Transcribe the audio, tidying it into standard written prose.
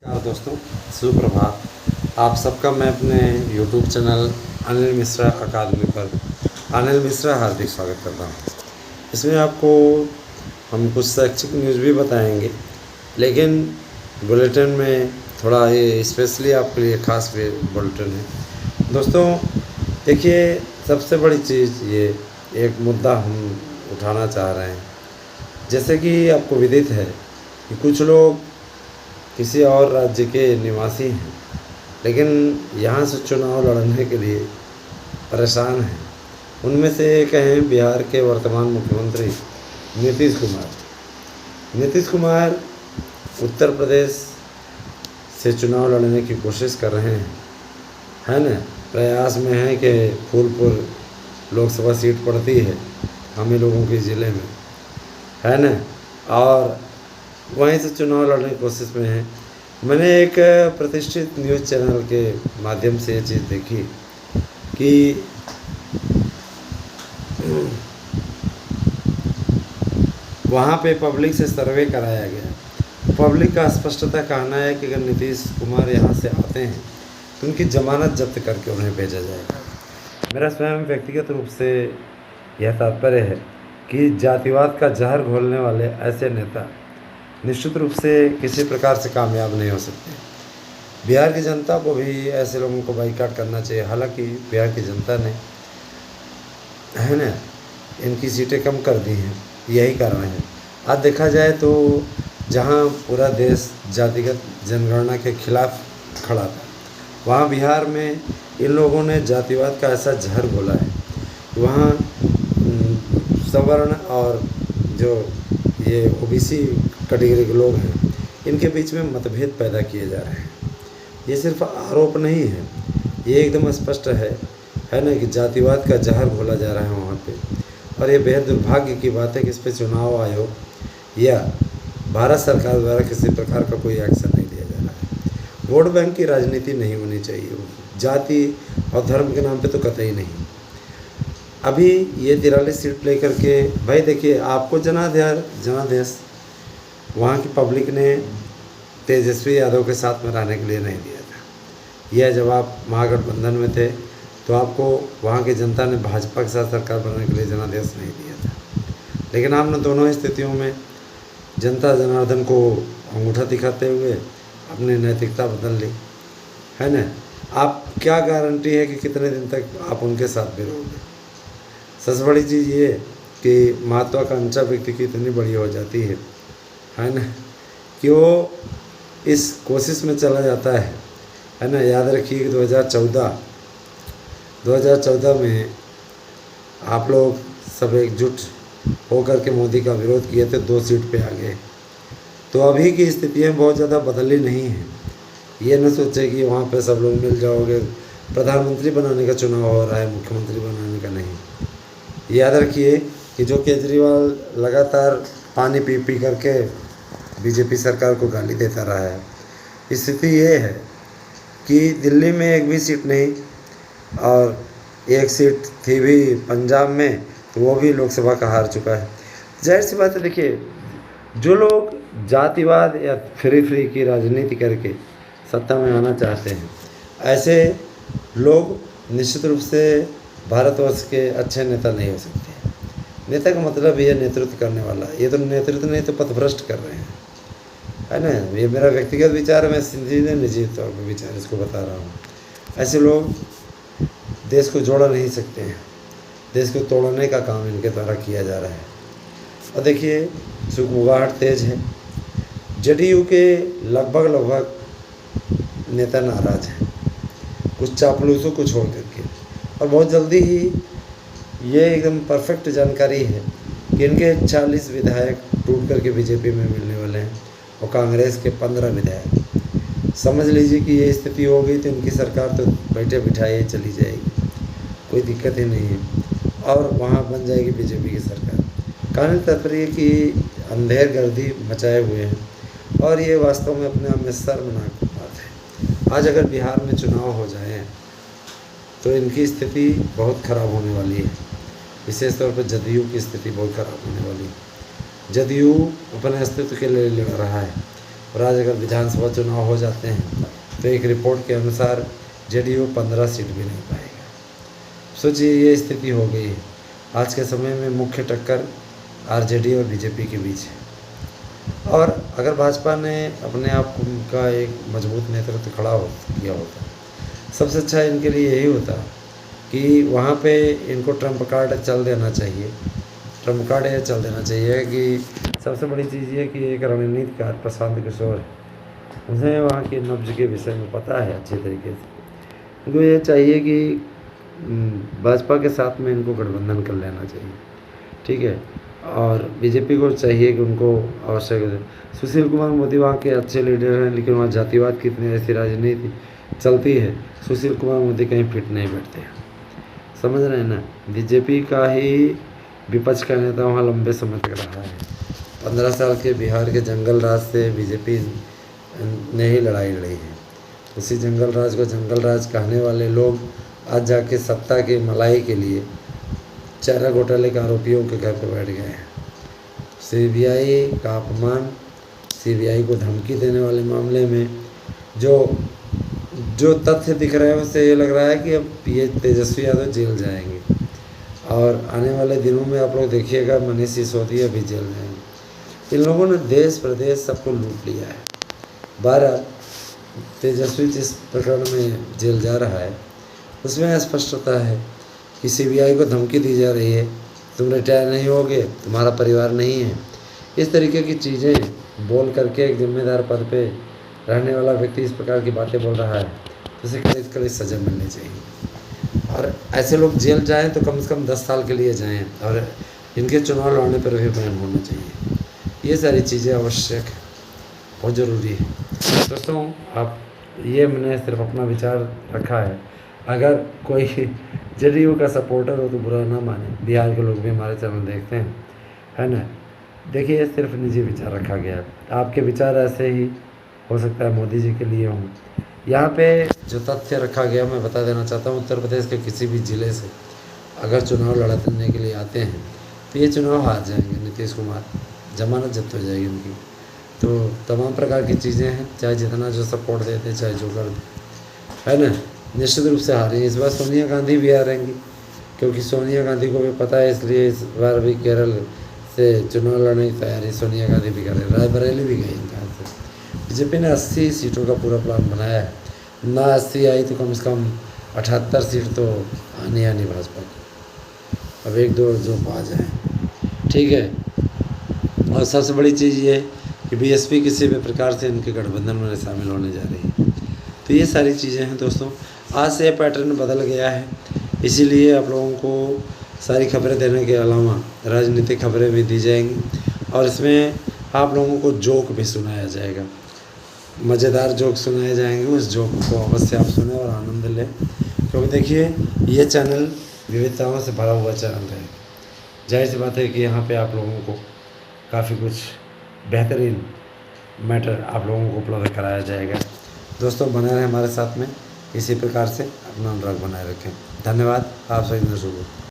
नमस्कार दोस्तों, सुप्रभात। आप सबका मैं अपने YouTube चैनल अनिल मिश्रा अकादमी पर अनिल मिश्रा हार्दिक स्वागत करता हूँ। इसमें आपको हम कुछ शैक्षिक न्यूज़ भी बताएंगे, लेकिन बुलेटिन में थोड़ा ये स्पेशली आपके लिए खास बुलेटिन है। दोस्तों देखिए, सबसे बड़ी चीज़ ये एक मुद्दा हम उठाना चाह रहे हैं। जैसे कि आपको विदित है कि कुछ लोग किसी और राज्य के निवासी हैं, लेकिन यहाँ से चुनाव लड़ने के लिए परेशान हैं। उनमें से एक हैं बिहार के वर्तमान मुख्यमंत्री नीतीश कुमार। नीतीश कुमार उत्तर प्रदेश से चुनाव लड़ने की कोशिश कर रहे हैं, है ना। प्रयास में है कि फूलपुर लोकसभा सीट पड़ती है हमें लोगों के ज़िले में, है ना, और वहीं से चुनाव लड़ने की कोशिश में है। मैंने एक प्रतिष्ठित न्यूज़ चैनल के माध्यम से ये चीज़ देखी कि वहाँ पे पब्लिक से सर्वे कराया गया। पब्लिक का स्पष्टता कहना है कि अगर नीतीश कुमार यहाँ से आते हैं तो उनकी ज़मानत जब्त करके उन्हें भेजा जाएगा। मेरा स्वयं व्यक्तिगत रूप से यह तात्पर्य है कि जातिवाद का जहर घोलने वाले ऐसे नेता निश्चित रूप से किसी प्रकार से कामयाब नहीं हो सकते। बिहार की जनता को भी ऐसे लोगों को बाइकाट करना चाहिए। हालांकि बिहार की जनता ने, है ना, इनकी सीटें कम कर दी हैं, यही कारण है। आज देखा जाए तो जहां पूरा देश जातिगत जनगणना के खिलाफ खड़ा था, वहाँ बिहार में इन लोगों ने जातिवाद का ऐसा जहर घोला है कि वहाँ सवर्ण और जो ये ओबीसी कैटेगरी के लोग हैं, इनके बीच में मतभेद पैदा किए जा रहे हैं। ये सिर्फ आरोप नहीं है, ये एकदम स्पष्ट है ना, कि जातिवाद का जहर घोला जा रहा है वहाँ पे। और ये बेहद दुर्भाग्य की बात है कि इस पर चुनाव आयोग या भारत सरकार द्वारा किसी प्रकार का कोई एक्शन नहीं लिया जा रहा है। वोट बैंक की राजनीति नहीं होनी चाहिए, जाति और धर्म के नाम पे तो कतई नहीं। अभी ये 43 सीट लेकर के, भाई देखिए, आपको जनादेश वहाँ की पब्लिक ने तेजस्वी यादव के साथ में रहने के लिए नहीं दिया था। यह जब आप महागठबंधन में थे तो आपको वहाँ की जनता ने भाजपा के साथ सरकार बनाने के लिए जनादेश नहीं दिया था। लेकिन आपने दोनों स्थितियों में जनता जनार्दन को अंगूठा दिखाते हुए अपनी नैतिकता बदल ली, है ना। आप क्या गारंटी है कि कितने दिन तक आप उनके साथ भी रहोगे। सबसे बड़ी चीज़ ये कि महत्वाकांक्षा व्यक्ति की इतनी बड़ी हो जाती है ना, कि वो इस कोशिश में चला जाता है ना। याद रखिए कि 2014 में आप लोग सब एकजुट होकर के मोदी का विरोध किए थे, 2 सीट पे आ गए। तो अभी की स्थितियाँ बहुत ज़्यादा बदली नहीं हैं। ये न सोचे कि वहाँ पे सब लोग मिल जाओगे। प्रधानमंत्री बनाने का चुनाव हो रहा है, मुख्यमंत्री बनाने का नहीं। याद रखिए कि जो केजरीवाल लगातार पानी पी पी करके बीजेपी सरकार को गाली देता रहा है, स्थिति ये है कि दिल्ली में एक भी सीट नहीं, और एक सीट थी भी पंजाब में, तो वो भी लोकसभा का हार चुका है। जाहिर सी बात है, देखिए, जो लोग जातिवाद या फ्री की राजनीति करके सत्ता में आना चाहते हैं, ऐसे लोग निश्चित रूप से भारतवर्ष के अच्छे नेता नहीं हो सकते। नेता का मतलब ये नेतृत्व करने वाला, ये तो नेतृत्व नहीं तो पथभ्रष्ट कर रहे हैं, है ना। ये मेरा व्यक्तिगत विचार है, मैं सीधे निजी तौर पर विचार इसको बता रहा हूँ। ऐसे लोग देश को जोड़ नहीं सकते हैं, देश को तोड़ने का काम इनके द्वारा किया जा रहा है। और देखिए, सुगबुगाहट तेज है। जदयू के लगभग नेता नाराज हैं, कुछ चापलूसों को छोड़ करके। और बहुत जल्दी ही ये एकदम परफेक्ट जानकारी है कि इनके 40 विधायक टूट करके बीजेपी में मिलने वाले हैं, और कांग्रेस के 15 विधायक। समझ लीजिए कि ये स्थिति हो गई तो इनकी सरकार तो बैठे बिठाए चली जाएगी, कोई दिक्कत ही नहीं है, और वहाँ बन जाएगी बीजेपी की सरकार। कारण तात्पर्य कि अंधेर गर्दी मचाए हुए हैं, और ये वास्तव में अपने आप में शर्मनाक बात है। आज अगर बिहार में चुनाव हो जाए तो इनकी स्थिति बहुत ख़राब होने वाली है। विशेष तौर पर जदयू की स्थिति बहुत ख़राब होने वाली है। जदयू अपने अस्तित्व के लिए लड़ रहा है, और आज अगर विधानसभा चुनाव हो जाते हैं तो एक रिपोर्ट के अनुसार जेडीयू 15 सीट भी नहीं पाएगा। सोचिए ये स्थिति हो गई है। आज के समय में मुख्य टक्कर आरजेडी और बीजेपी के बीच है। और अगर भाजपा ने अपने आप का एक मजबूत नेतृत्व खड़ा किया होता, सबसे अच्छा इनके लिए यही होता कि वहाँ पे इनको ट्रम्प कार्ड चल देना चाहिए। ट्रम्प कार्ड ये चल देना चाहिए कि सबसे बड़ी चीज़ ये कि एक रणनीतिकार प्रशांत किशोर है, उन्हें वहाँ के नब्ज के विषय में पता है अच्छे तरीके से। उनको ये चाहिए कि भाजपा के साथ में इनको गठबंधन कर लेना चाहिए, ठीक है। और बीजेपी को चाहिए कि उनको आवश्यक सुशील कुमार मोदी वहाँ के अच्छे लीडर हैं, लेकिन वहाँ जातिवाद की इतनी ऐसी राजनीति चलती है, सुशील कुमार मोदी कहीं फिट नहीं बैठते हैं, समझ रहे हैं ना। बीजेपी का ही विपक्ष का नेता वहाँ लंबे समय तक रहा है। 15 साल के बिहार के जंगल राज से बीजेपी ने ही लड़ाई लड़ी है। उसी जंगल राज को जंगल राज कहने वाले लोग आज जाके सत्ता की मलाई के लिए चारा घोटाले के आरोपियों के घर पर बैठ गए हैं। सीबीआई का अपमान, सीबीआई को धमकी देने वाले मामले में जो तथ्य दिख रहे हैं उससे ये लग रहा है कि अब ये तेजस्वी यादव जेल जाएंगे और आने वाले दिनों में आप लोग देखिएगा मनीष सिसोदिया भी जेल जाएंगे। इन लोगों ने देश प्रदेश सबको लूट लिया है। 12 तेजस्वी जिस प्रकरण में जेल जा रहा है उसमें स्पष्टता है कि सीबीआई को धमकी दी जा रही है, तुम रिटायर नहीं होगे, तुम्हारा परिवार नहीं है। इस तरीके की चीज़ें बोल करके एक जिम्मेदार पद पे रहने वाला व्यक्ति इस प्रकार की बातें बोल रहा है तो उसे कड़ी कड़ी सज़ा मिलनी चाहिए। और ऐसे लोग जेल जाएं तो कम से कम 10 साल के लिए जाएं और इनके चुनाव लड़ने पर भी बैन होना चाहिए। ये सारी चीज़ें आवश्यक है, बहुत ज़रूरी है। दोस्तों आप ये मैंने सिर्फ अपना विचार रखा है, अगर कोई जेडीयू का सपोर्टर हो तो बुरा ना माने। बिहार के लोग भी हमारे चैनल देखते हैं, है ना। देखिए सिर्फ निजी विचार रखा गया है, आपके विचार ऐसे ही हो सकता है मोदी जी के लिए हों। यहाँ पे जो तथ्य रखा गया मैं बता देना चाहता हूँ, उत्तर प्रदेश के किसी भी ज़िले से अगर चुनाव लड़ने के लिए आते हैं तो ये चुनाव हार जाएंगे नीतीश कुमार, जमानत जब्त हो जाएगी उनकी। तो तमाम प्रकार की चीज़ें हैं, चाहे जितना जो सपोर्ट देते चाहे जो कर दे, है ना, निश्चित रूप से हारेंगे। इस बार सोनिया गांधी भी हारेंगी क्योंकि सोनिया गांधी को भी पता है, इसलिए इस बार भी केरल से चुनाव लड़ने की तैयारी सोनिया गांधी भी कर रहे हैं। रायबरेली भी गई इनका से। बीजेपी ने 80 सीटों का पूरा प्लान बनाया है, ना 80 आई तो कम से कम 78 सीट तो आनी भाजपा की। अब 1-2 जो आ जाए, ठीक है। और सबसे बड़ी चीज़ ये कि बीएसपी किसी भी प्रकार से इनके गठबंधन में शामिल होने जा रही है। तो ये सारी चीज़ें हैं दोस्तों, आज से पैटर्न बदल गया है, इसीलिए आप लोगों को सारी खबरें देने के अलावा राजनीतिक खबरें भी दी जाएंगी और इसमें आप लोगों को जोक भी सुनाया जाएगा, मज़ेदार जोक सुनाए जाएंगे। उस जोक को अवश्य आप सुने और आनंद लें, क्योंकि देखिए ये चैनल विविधताओं से भरा हुआ चैनल है। जाहिर सी बात है कि यहाँ पे आप लोगों को काफ़ी कुछ बेहतरीन मैटर आप लोगों को उपलब्ध कराया जाएगा। दोस्तों बने रहें हमारे साथ में, इसी प्रकार से अपना अनुराग बनाए रखें। धन्यवाद, आप सभी शुभ।